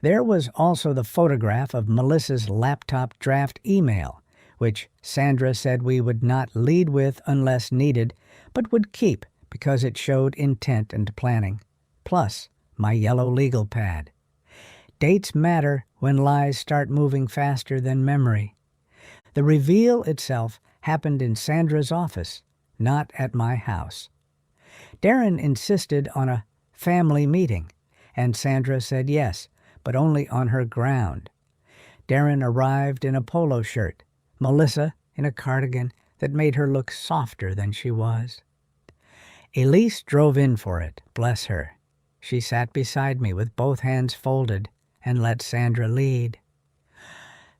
There was also the photograph of Melissa's laptop draft email, which Sandra said we would not lead with unless needed, but would keep because it showed intent and planning, plus my yellow legal pad. Dates matter when lies start moving faster than memory. The reveal itself happened in Sandra's office, not at my house. Darren insisted on a family meeting, and Sandra said yes, but only on her ground. Darren arrived in a polo shirt, Melissa in a cardigan that made her look softer than she was. Elise drove in for it, bless her. She sat beside me with both hands folded and let Sandra lead.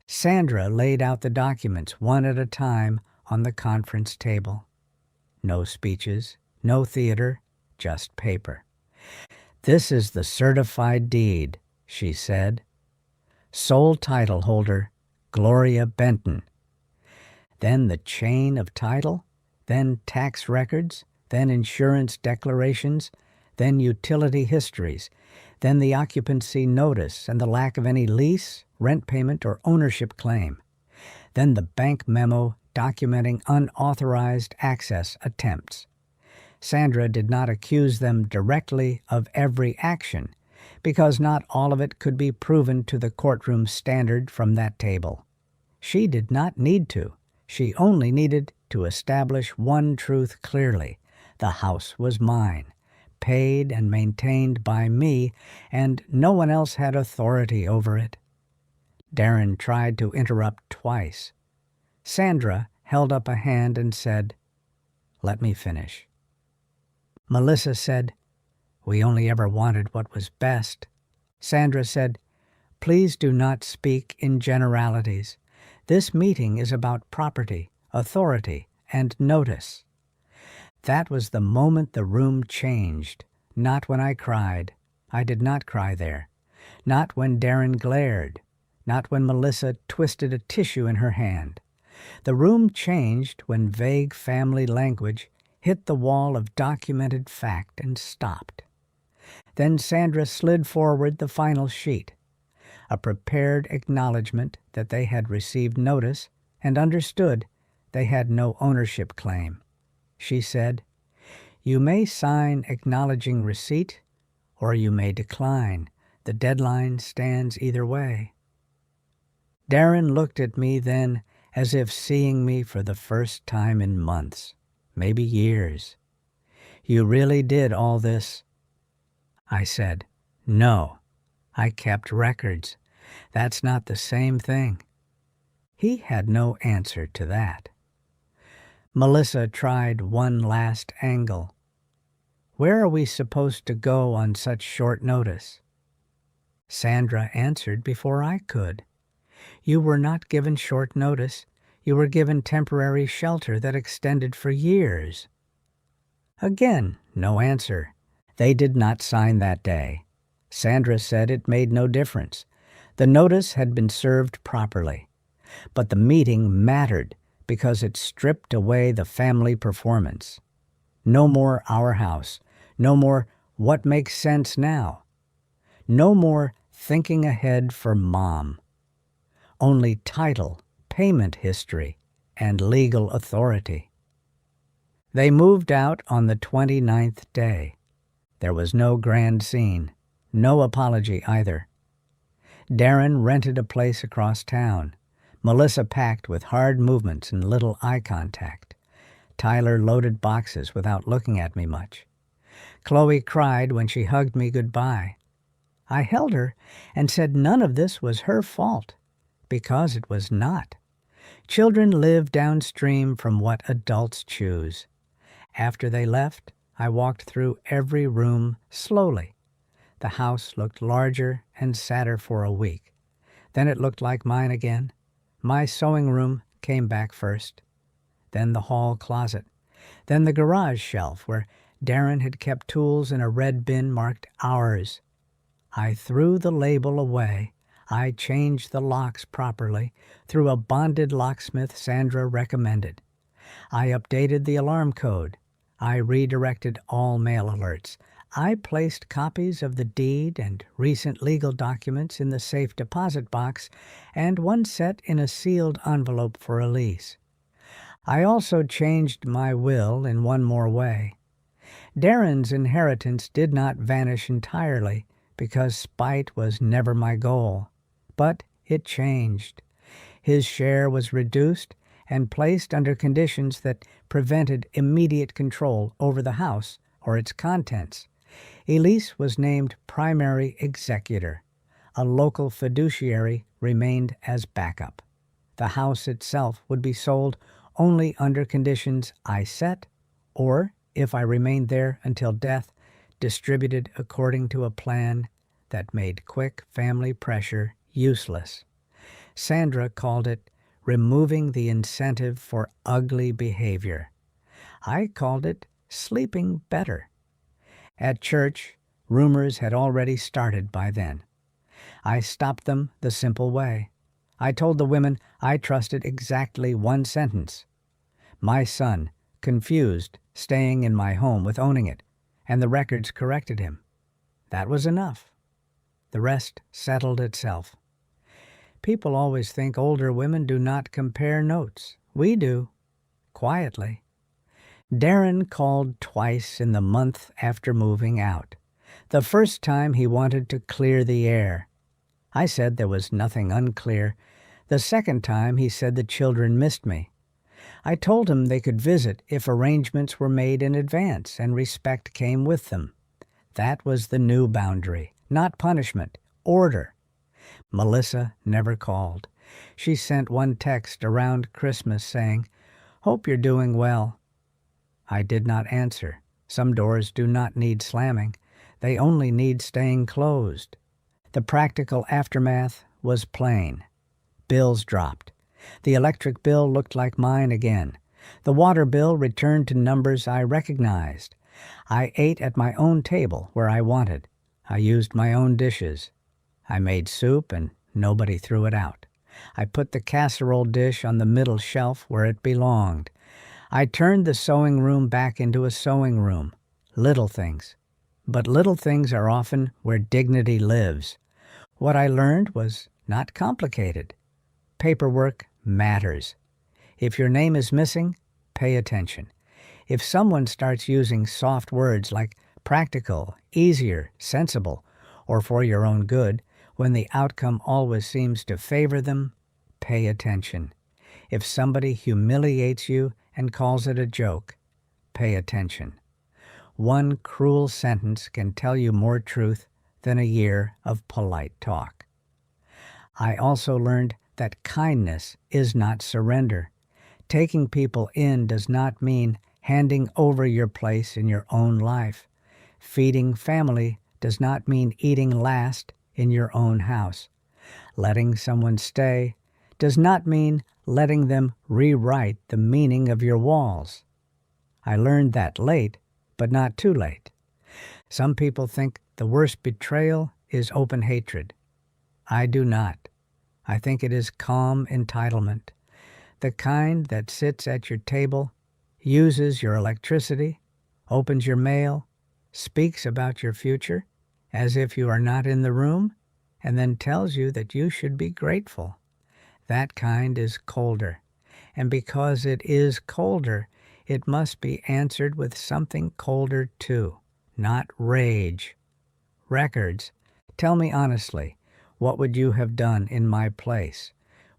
Sandra laid out the documents one at a time on the conference table. No speeches, no theater, just paper. "This is the certified deed," she said. "Sole title holder, Gloria Benton." Then the chain of title, then tax records, then insurance declarations, then utility histories, then the occupancy notice and the lack of any lease, rent payment, or ownership claim, then the bank memo documenting unauthorized access attempts. Sandra did not accuse them directly of every action, because not all of it could be proven to the courtroom standard from that table. She did not need to. She only needed to establish one truth clearly. The house was mine, paid and maintained by me, and no one else had authority over it. Darren tried to interrupt twice. Sandra held up a hand and said, "Let me finish." Melissa said, "We only ever wanted what was best." Sandra said, "Please do not speak in generalities. This meeting is about property, authority, and notice." That was the moment the room changed, not when I cried. I did not cry there. Not when Darren glared. Not when Melissa twisted a tissue in her hand. The room changed when vague family language hit the wall of documented fact and stopped. Then Sandra slid forward the final sheet, a prepared acknowledgement that they had received notice and understood they had no ownership claim. She said, "You may sign acknowledging receipt, or you may decline. The deadline stands either way." Darren looked at me then as if seeing me for the first time in months, maybe years. "You really did all this?" I said, "No, I kept records. That's not the same thing." He had no answer to that. Melissa tried one last angle. "Where are we supposed to go on such short notice?" Sandra answered before I could. "You were not given short notice. You were given temporary shelter that extended for years." Again, no answer. They did not sign that day. Sandra said it made no difference. The notice had been served properly. But the meeting mattered because it stripped away the family performance. No more our house. No more what makes sense now. No more thinking ahead for Mom. Only title, payment history, and legal authority. They moved out on the 29th day. There was no grand scene, no apology either. Darren rented a place across town. Melissa packed with hard movements and little eye contact. Tyler loaded boxes without looking at me much. Chloe cried when she hugged me goodbye. I held her and said none of this was her fault, because it was not. Children live downstream from what adults choose. After they left, I walked through every room slowly. The house looked larger and sadder for a week. Then it looked like mine again. My sewing room came back first. Then the hall closet. Then the garage shelf where Darren had kept tools in a red bin marked ours. I threw the label away. I changed the locks properly through a bonded locksmith Sandra recommended. I updated the alarm code. I redirected all mail alerts. I placed copies of the deed and recent legal documents in the safe deposit box and one set in a sealed envelope for Elise. I also changed my will in one more way. Darren's inheritance did not vanish entirely because spite was never my goal. But it changed. His share was reduced and placed under conditions that prevented immediate control over the house or its contents. Elise was named primary executor. A local fiduciary remained as backup. The house itself would be sold only under conditions I set, or, if I remained there until death, distributed according to a plan that made quick family pressure useless. Sandra called it removing the incentive for ugly behavior. I called it sleeping better. At church, rumors had already started by then. I stopped them the simple way. I told the women I trusted exactly one sentence. My son, confused, staying in my home with owning it, and the records corrected him. That was enough. The rest settled itself. People always think older women do not compare notes. We do. Quietly. Darren called twice in the month after moving out. The first time he wanted to clear the air. I said there was nothing unclear. The second time he said the children missed me. I told him they could visit if arrangements were made in advance and respect came with them. That was the new boundary, not punishment, order. Melissa never called. She sent one text around Christmas saying, "Hope you're doing well." I did not answer. Some doors do not need slamming. They only need staying closed. The practical aftermath was plain. Bills dropped. The electric bill looked like mine again. The water bill returned to numbers I recognized. I ate at my own table where I wanted. I used my own dishes. I made soup and nobody threw it out. I put the casserole dish on the middle shelf where it belonged. I turned the sewing room back into a sewing room. Little things. But little things are often where dignity lives. What I learned was not complicated. Paperwork matters. If your name is missing, pay attention. If someone starts using soft words like practical, easier, sensible, or for your own good, when the outcome always seems to favor them, pay attention. If somebody humiliates you and calls it a joke, pay attention. One cruel sentence can tell you more truth than a year of polite talk. I also learned that kindness is not surrender. Taking people in does not mean handing over your place in your own life. Feeding family does not mean eating last in your own house. Letting someone stay does not mean letting them rewrite the meaning of your walls. I learned that late, but not too late. Some people think the worst betrayal is open hatred. I do not. I think it is calm entitlement, the kind that sits at your table, uses your electricity, opens your mail, speaks about your future as if you are not in the room, and then tells you that you should be grateful. That kind is colder, and because it is colder, it must be answered with something colder too, not rage. Records, tell me honestly, what would you have done in my place?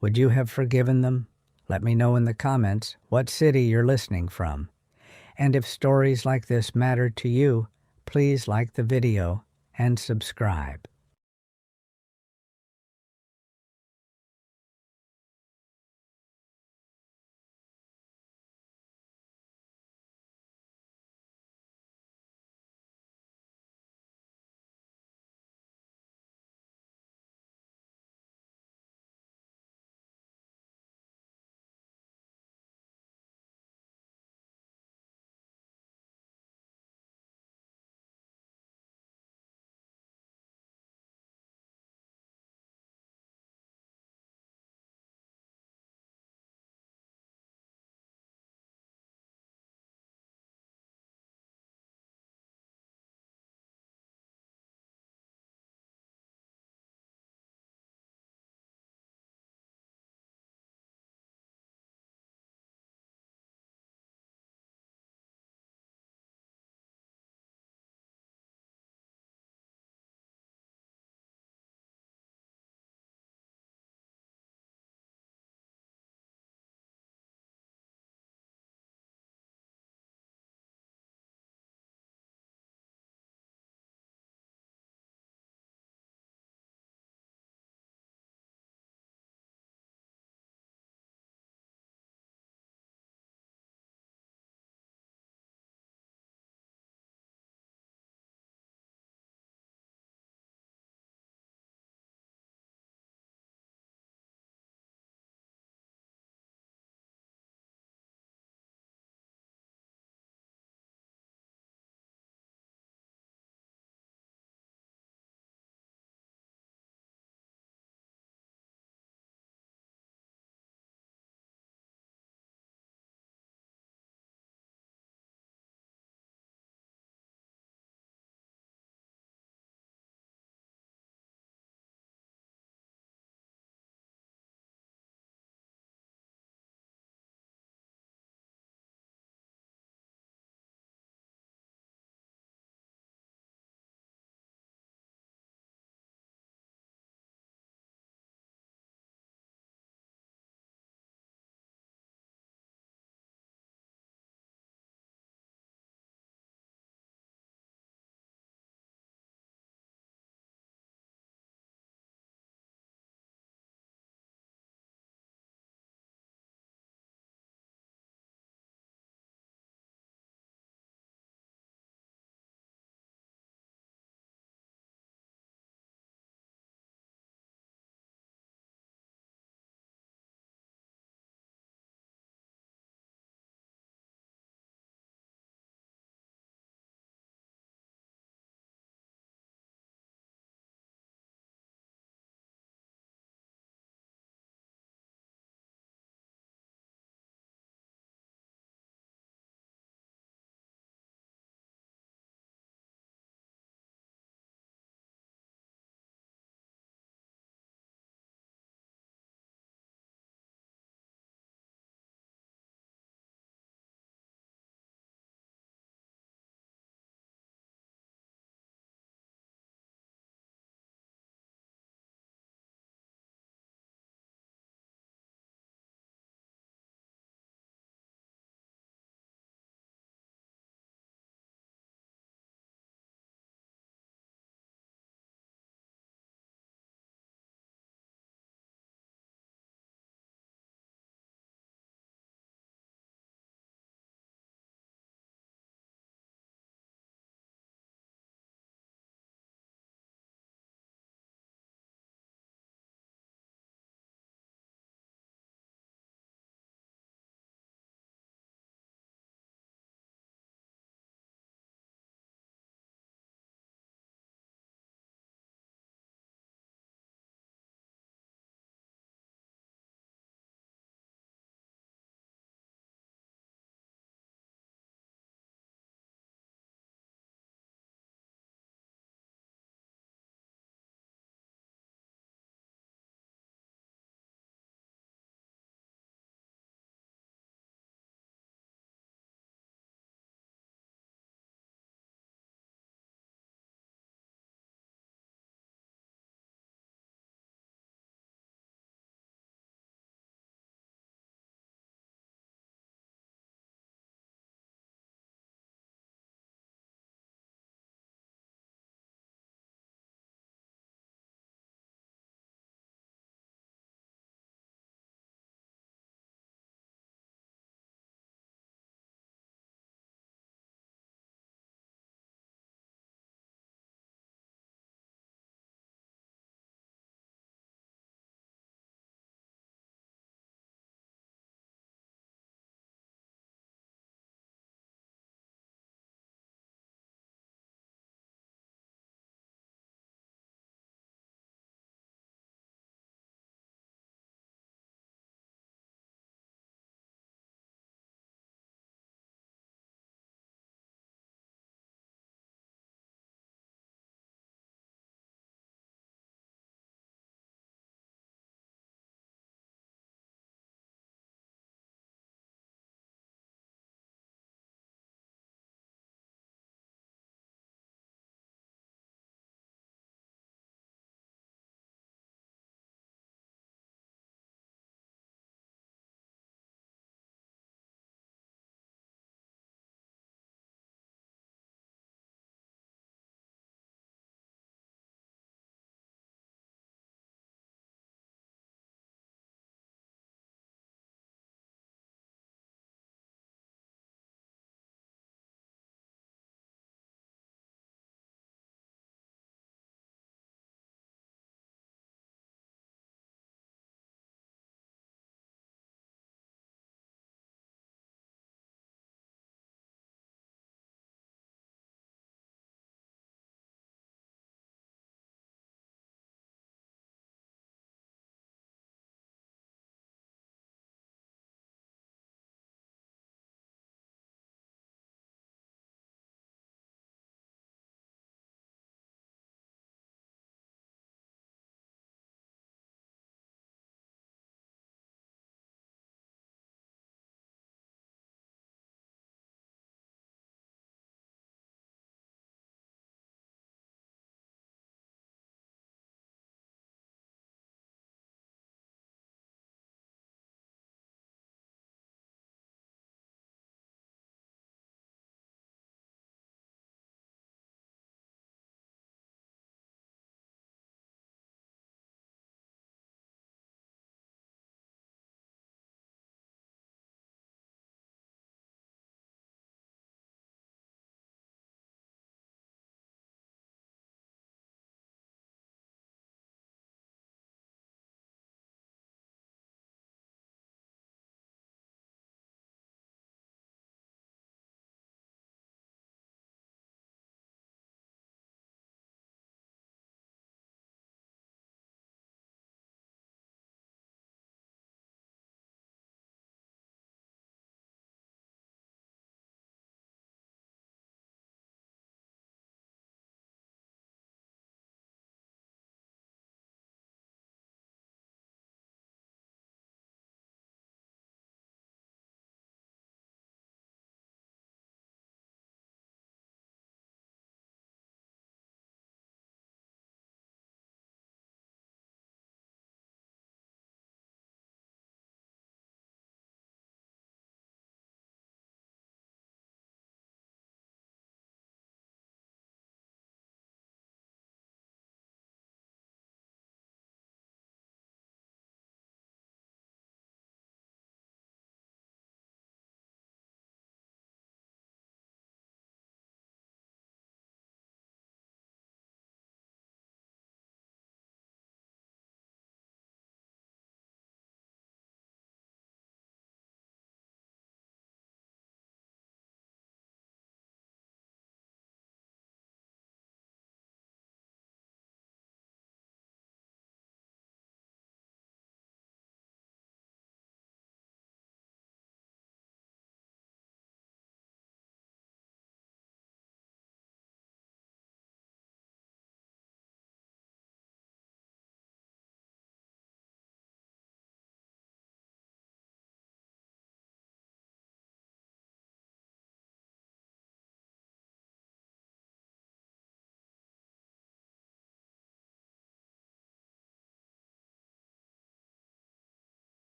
Would you have forgiven them? Let me know in the comments what city you're listening from. And if stories like this matter to you, please like the video and subscribe.